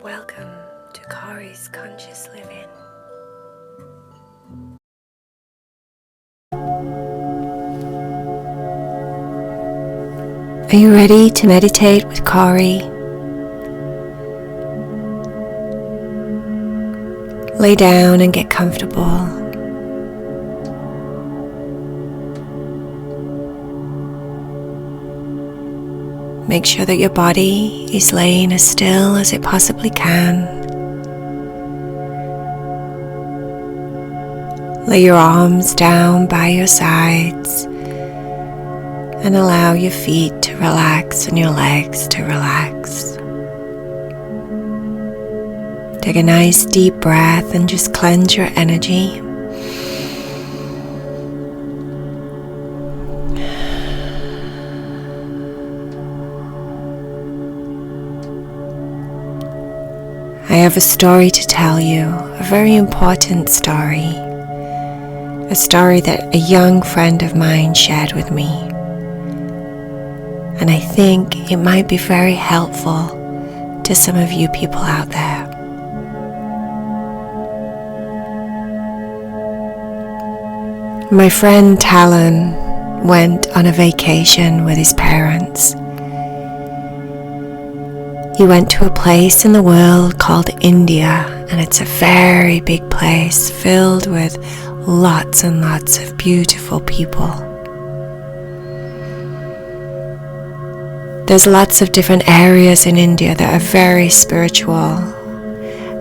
Welcome to Cory's Conscious Living. Are you ready to meditate with Cory? Lay down and get comfortable. Make sure that your body is laying as still as it possibly can. Lay your arms down by your sides and allow your feet to relax and your legs to relax. Take a nice deep breath and just cleanse your energy. I have a story to tell you, a very important story. A story that a young friend of mine shared with me. And I think it might be very helpful to some of you people out there. My friend Talen went on a vacation with his parents. He went to a place in the world called India, and it's a very big place filled with lots and lots of beautiful people. There's lots of different areas in India that are very spiritual,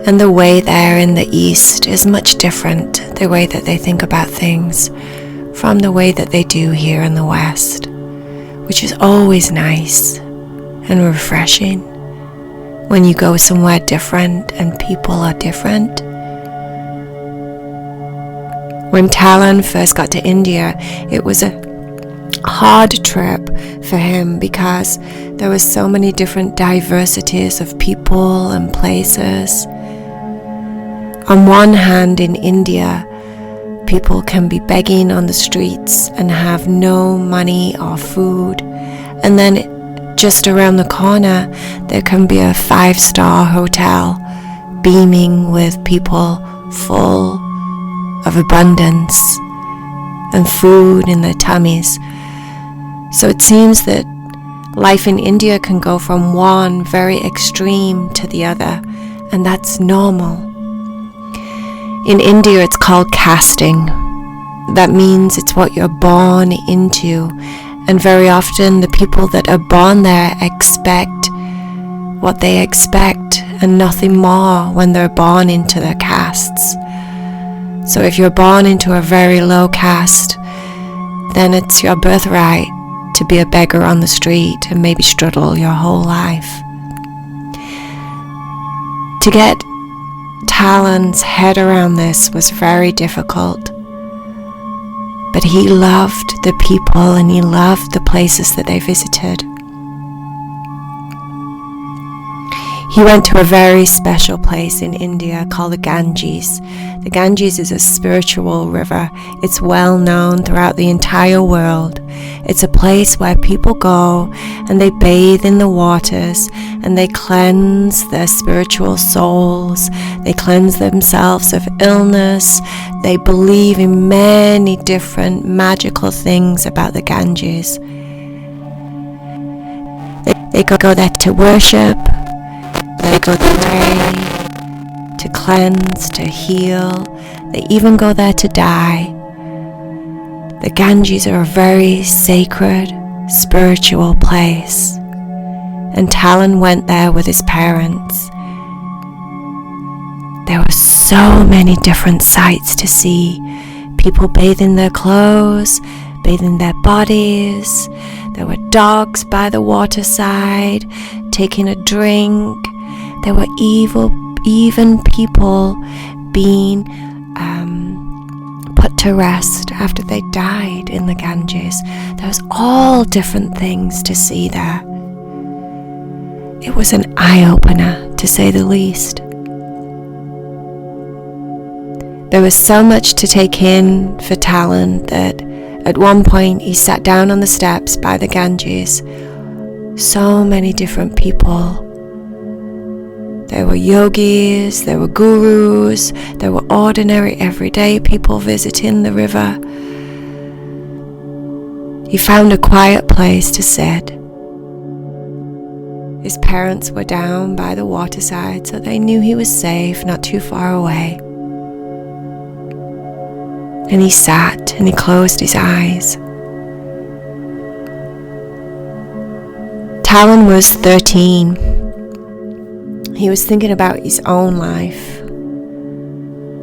and the way there in the East is much different, the way that they think about things, from the way that they do here in the West, which is always nice and refreshing. When you go somewhere different and people are different. When Talen first got to India, it was a hard trip for him because there were so many different diversities of people and places. On one hand, in India, people can be begging on the streets and have no money or food, and then just around the corner, there can be a 5-star hotel beaming with people full of abundance and food in their tummies. So it seems that life in India can go from one very extreme to the other, and that's normal. In India, it's called casting. That means it's what you're born into. And very often the people that are born there expect what they expect and nothing more when they're born into their castes. So if you're born into a very low caste, then it's your birthright to be a beggar on the street and maybe struggle your whole life. To get Talen's head around this was very difficult. But he loved the people and he loved the places that they visited. He went to a very special place in India called the Ganges. The Ganges is a spiritual river. It's well known throughout the entire world. It's a place where people go and they bathe in the waters and they cleanse their spiritual souls. They cleanse themselves of illness. They believe in many different magical things about the Ganges. They go there to worship. They go to pray, to cleanse, to heal. They even go there to die. The Ganges are a very sacred, spiritual place. And Talen went there with his parents. There were so many different sights to see. People bathing their clothes, bathing their bodies. There were dogs by the waterside, taking a drink. There were even people being put to rest after they died in the Ganges. There was all different things to see there. It was an eye-opener, to say the least. There was so much to take in for Talen that at one point he sat down on the steps by the Ganges. So many different people There were yogis, there were gurus, there were ordinary everyday people visiting the river. He found a quiet place to sit. His parents were down by the waterside, so they knew he was safe, not too far away. And he sat and he closed his eyes. Talen was 13. He was thinking about his own life,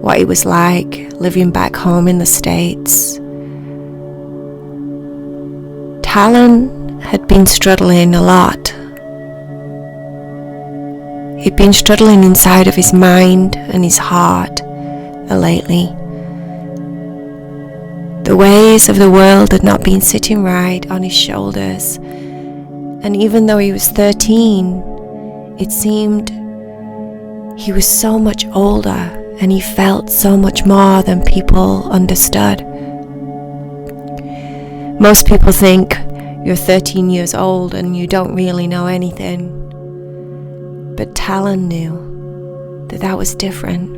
what it was like living back home in the States. Talen had been struggling a lot. He'd been struggling inside of his mind and his heart lately. The ways of the world had not been sitting right on his shoulders, and even though he was 13, it seemed he was so much older and he felt so much more than people understood. Most people think you're 13 years old and you don't really know anything. But Talen knew that that was different.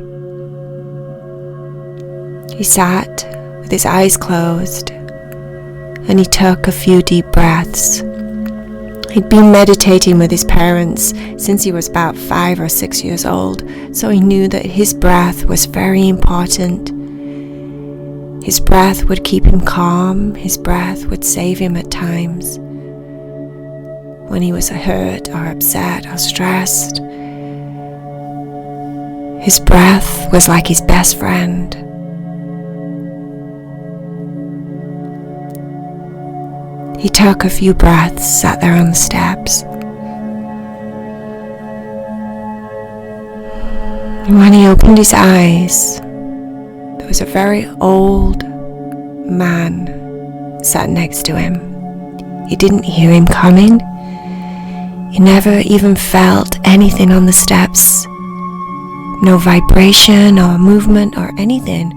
He sat with his eyes closed and he took a few deep breaths. He'd been meditating with his parents since he was about 5 or 6 years old, so he knew that his breath was very important. His breath would keep him calm, his breath would save him at times. When he was hurt or upset or stressed, his breath was like his best friend. He took a few breaths, sat there on the steps. And when he opened his eyes, there was a very old man sat next to him. He didn't hear him coming. He never even felt anything on the steps. No vibration or movement or anything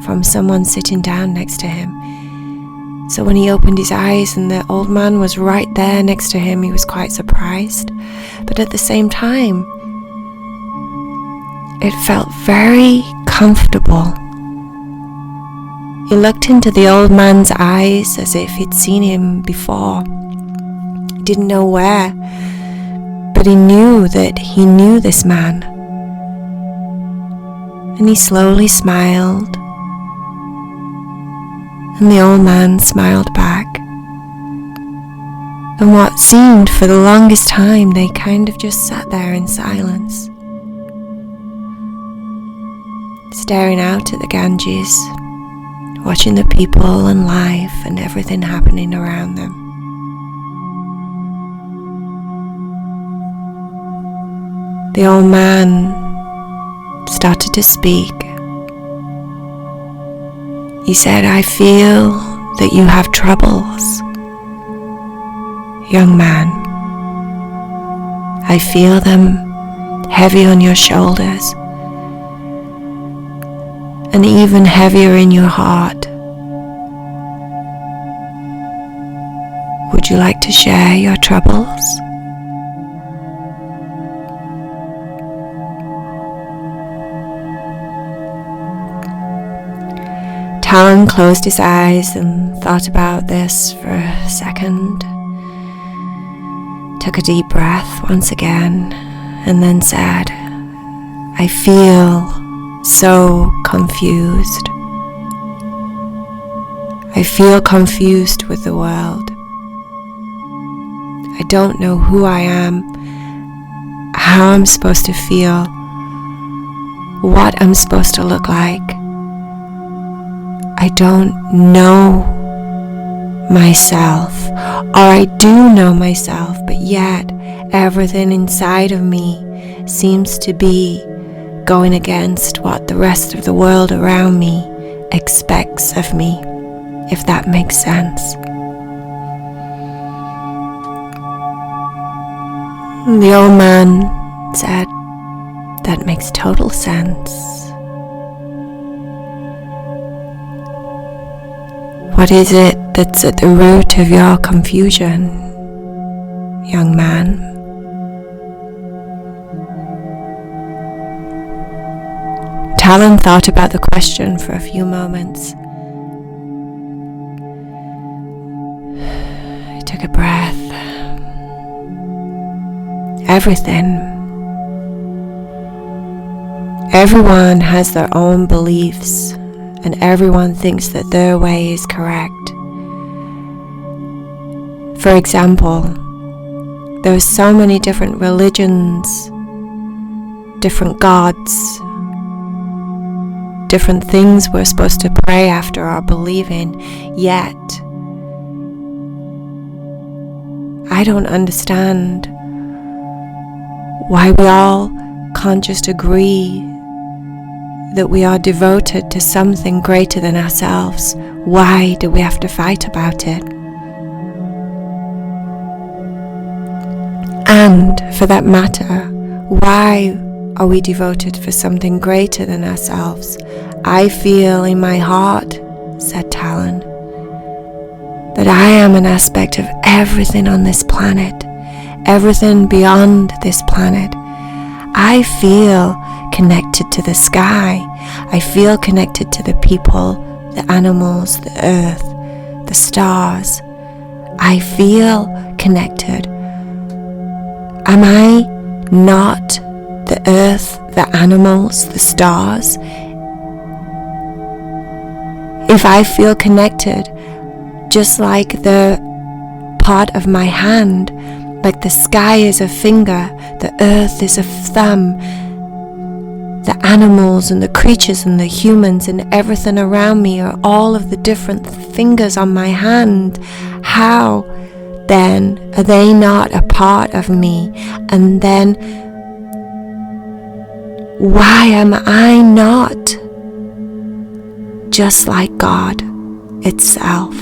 from someone sitting down next to him. So when he opened his eyes and the old man was right there next to him, he was quite surprised. But at the same time, it felt very comfortable. He looked into the old man's eyes as if he'd seen him before. He didn't know where, but he knew that he knew this man. And he slowly smiled. And the old man smiled back. And what seemed for the longest time, they kind of just sat there in silence, staring out at the Ganges, watching the people and life and everything happening around them. The old man started to speak. He said, "I feel that you have troubles, young man. I feel them heavy on your shoulders and even heavier in your heart. Would you like to share your troubles?" Talen closed his eyes and thought about this for a second, took a deep breath once again, and then said, "I feel so confused. I feel confused with the world. I don't know who I am, how I'm supposed to feel, what I'm supposed to look like. I don't know myself, or I do know myself, but yet everything inside of me seems to be going against what the rest of the world around me expects of me, if that makes sense." The old man said, "That makes total sense. What is it that's at the root of your confusion, young man?" Talen thought about the question for a few moments. He took a breath. Everyone has their own beliefs, and everyone thinks that their way is correct. For example, there are so many different religions, different gods, different things we're supposed to pray after or believe in, yet I don't understand why we all can't just agree that we are devoted to something greater than ourselves. Why do we have to fight about it? And for that matter, why are we devoted for something greater than ourselves? I feel in my heart, said Talen, that I am an aspect of everything on this planet, everything beyond this planet. I feel connected to the sky. I feel connected to the people, the animals, the earth, the stars. I feel connected. Am I not the earth, the animals, the stars? If I feel connected, just like the part of my hand, like the sky is a finger, the earth is a thumb, the animals and the creatures and the humans and everything around me are all of the different fingers on my hand, how then are they not a part of me? And then why am I not just like God itself?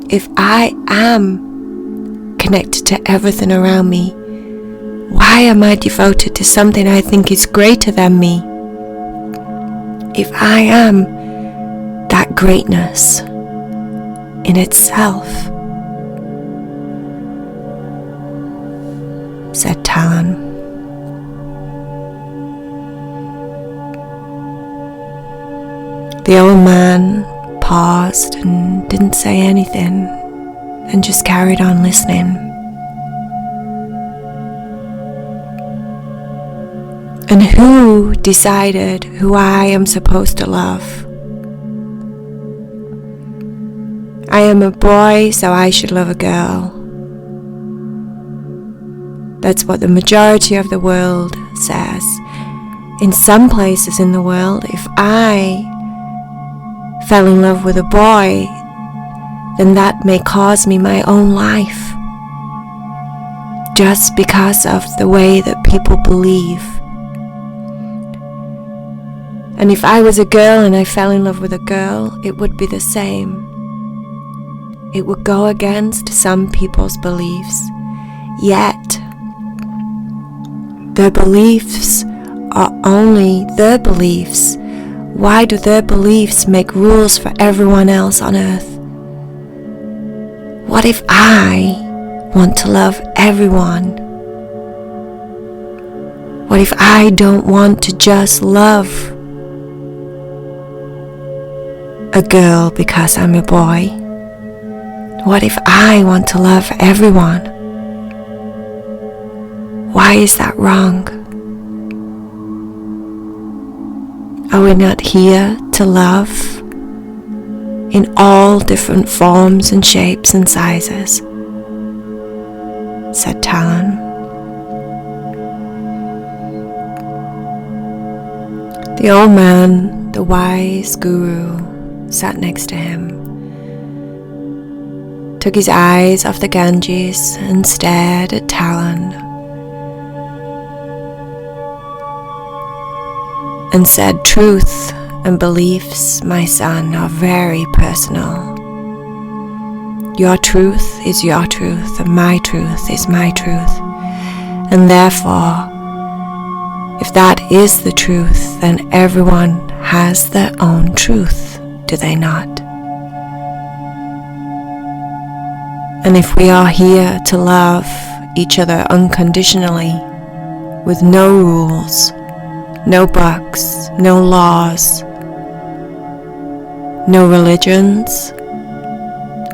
If I am connected to everything around me, why am I devoted to something I think is greater than me? If I am that greatness in itself, said Talen. The old man paused and didn't say anything and just carried on listening. And who decided who I am supposed to love? I am a boy, so I should love a girl. That's what the majority of the world says. In some places in the world, if I fell in love with a boy, then that may cause me my own life, just because of the way that people believe. And if I was a girl and I fell in love with a girl, it would be the same. It would go against some people's beliefs, yet their beliefs are only their beliefs. Why do their beliefs make rules for everyone else on earth? What if I want to love everyone? What if I don't want to just love a girl because I'm a boy? What if I want to love everyone? Why is that wrong? Are we not here to love in all different forms and shapes and sizes? Said Talen. The old man, the wise guru, sat next to him, took his eyes off the Ganges and stared at Talen, and said, "Truth and beliefs, my son, are very personal. Your truth is your truth, and my truth is my truth. And therefore, if that is the truth, then everyone has their own truth, do they not? And if we are here to love each other unconditionally, with no rules, No books, no laws, no religions,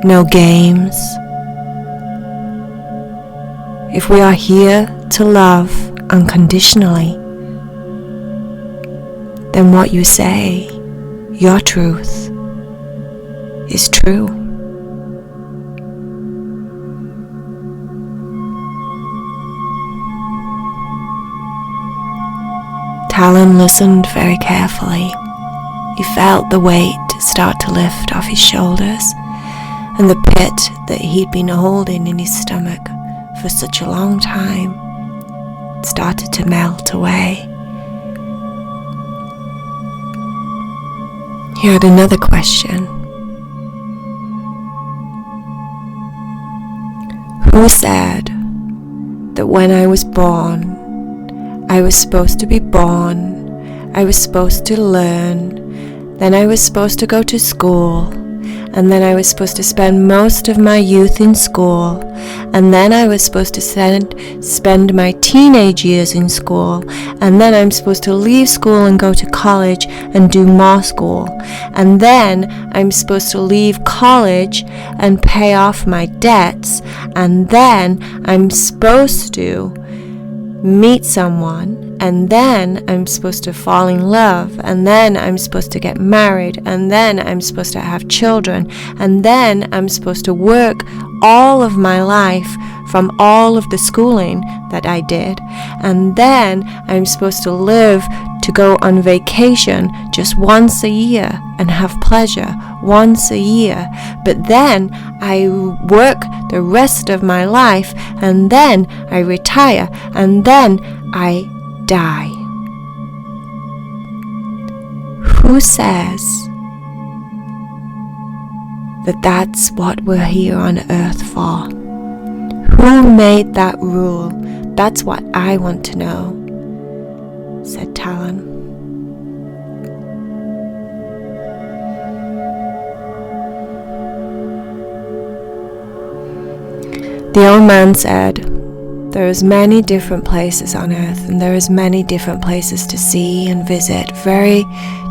no games. If we are here to love unconditionally, then what you say, your truth, is true. Talen listened very carefully. He felt the weight start to lift off his shoulders, and the pit that he'd been holding in his stomach for such a long time started to melt away. He had another question. Who said that when I was born, I was supposed to be born, I was supposed to learn, then I was supposed to go to school, and then I was supposed to spend most of my youth in school, and then I was supposed to spend my teenage years in school, and then I'm supposed to leave school and go to college and do more school, and then I'm supposed to leave college and pay off my debts, and then I'm supposed to meet someone, and then I'm supposed to fall in love, and then I'm supposed to get married, and then I'm supposed to have children, and then I'm supposed to work all of my life from all of the schooling that I did, and then I'm supposed to live to go on vacation just once a year and have pleasure once a year, but then I work the rest of my life, and then I retire, and then I die. Who says that that's what we're here on earth for? Who made that rule? That's what I want to know, said Talen. The old man said, there is many different places on earth, and there is many different places to see and visit, very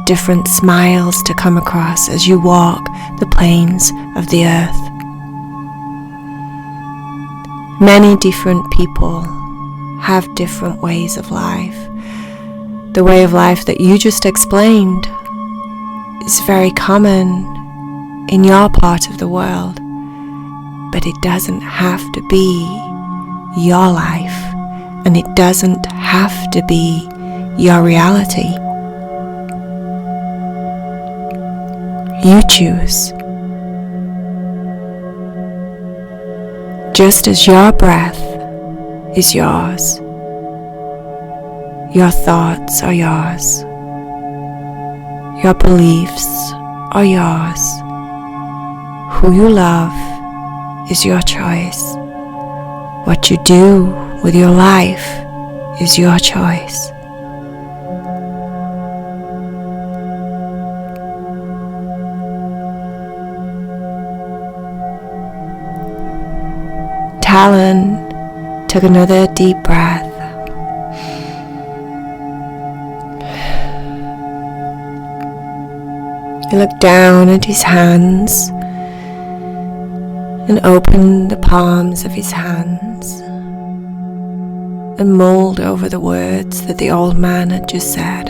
different smiles to come across as you walk the plains of the earth. Many different people have different ways of life. The way of life that you just explained is very common in your part of the world, but it doesn't have to be your life, and it doesn't have to be your reality. You choose. Just as your breath is yours, your thoughts are yours, your beliefs are yours, who you love is your choice. What you do with your life is your choice. Talen took another deep breath. He looked down at his hands and opened the palms of his hands and mulled over the words that the old man had just said.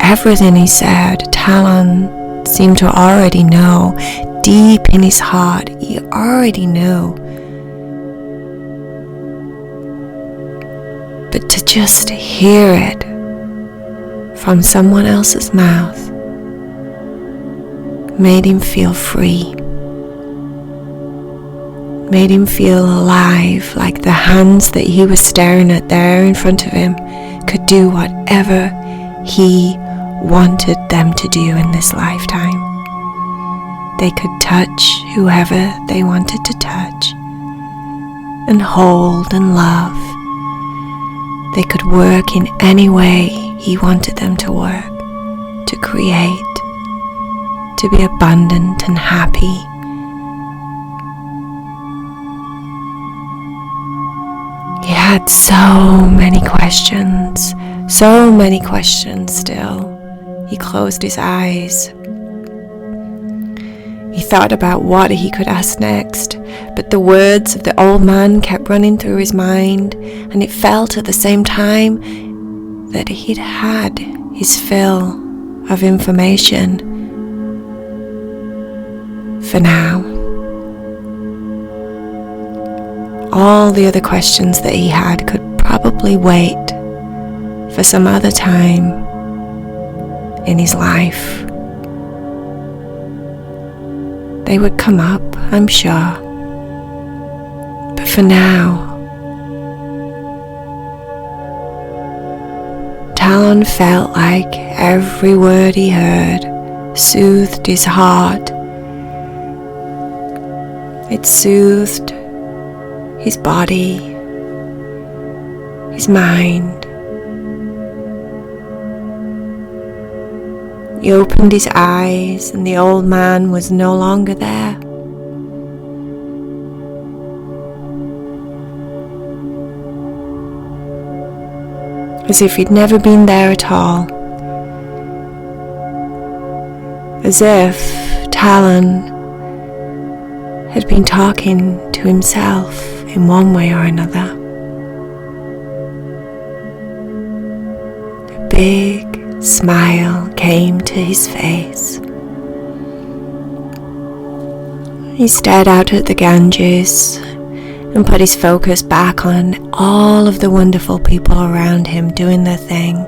Everything he said, Talen seemed to already know. Deep in his heart, he already knew. But to just hear it from someone else's mouth made him feel free. Made him feel alive, like the hands that he was staring at there in front of him could do whatever he wanted them to do in this lifetime. They could touch whoever they wanted to touch, and hold and love. They could work in any way he wanted them to work, to create, to be abundant and happy. He had so many questions, So many questions still. He closed his eyes. He thought about what he could ask next, but the words of the old man kept running through his mind, and it felt at the same time that he'd had his fill of information for now. All the other questions that he had could probably wait for some other time in his life. They would come up, I'm sure. But for now, Talen felt like every word he heard soothed his heart. It soothed his body, his mind. He opened his eyes, and the old man was no longer there. As if he'd never been there at all. As if Talen had been talking to himself in one way or another. A big smile came to his face. He stared out at the Ganges and put his focus back on all of the wonderful people around him doing their thing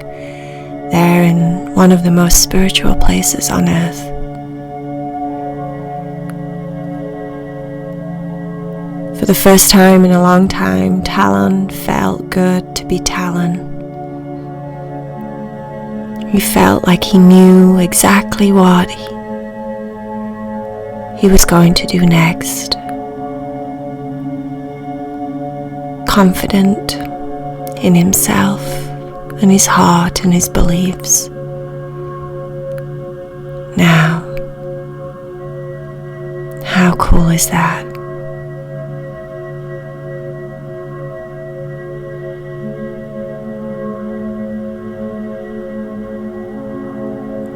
there in one of the most spiritual places on earth. For the first time in a long time, Talen felt good to be Talen. He felt like he knew exactly what he was going to do next. Confident in himself and his heart and his beliefs. Now, how cool is that?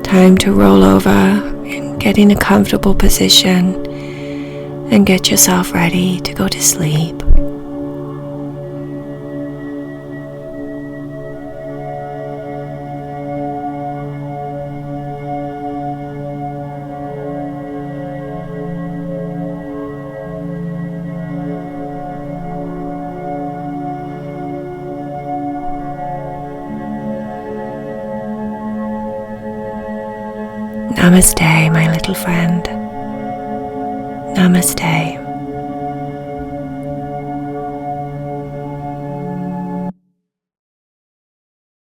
Time to roll over and get in a comfortable position and get yourself ready to go to sleep. Namaste, my little friend. Namaste.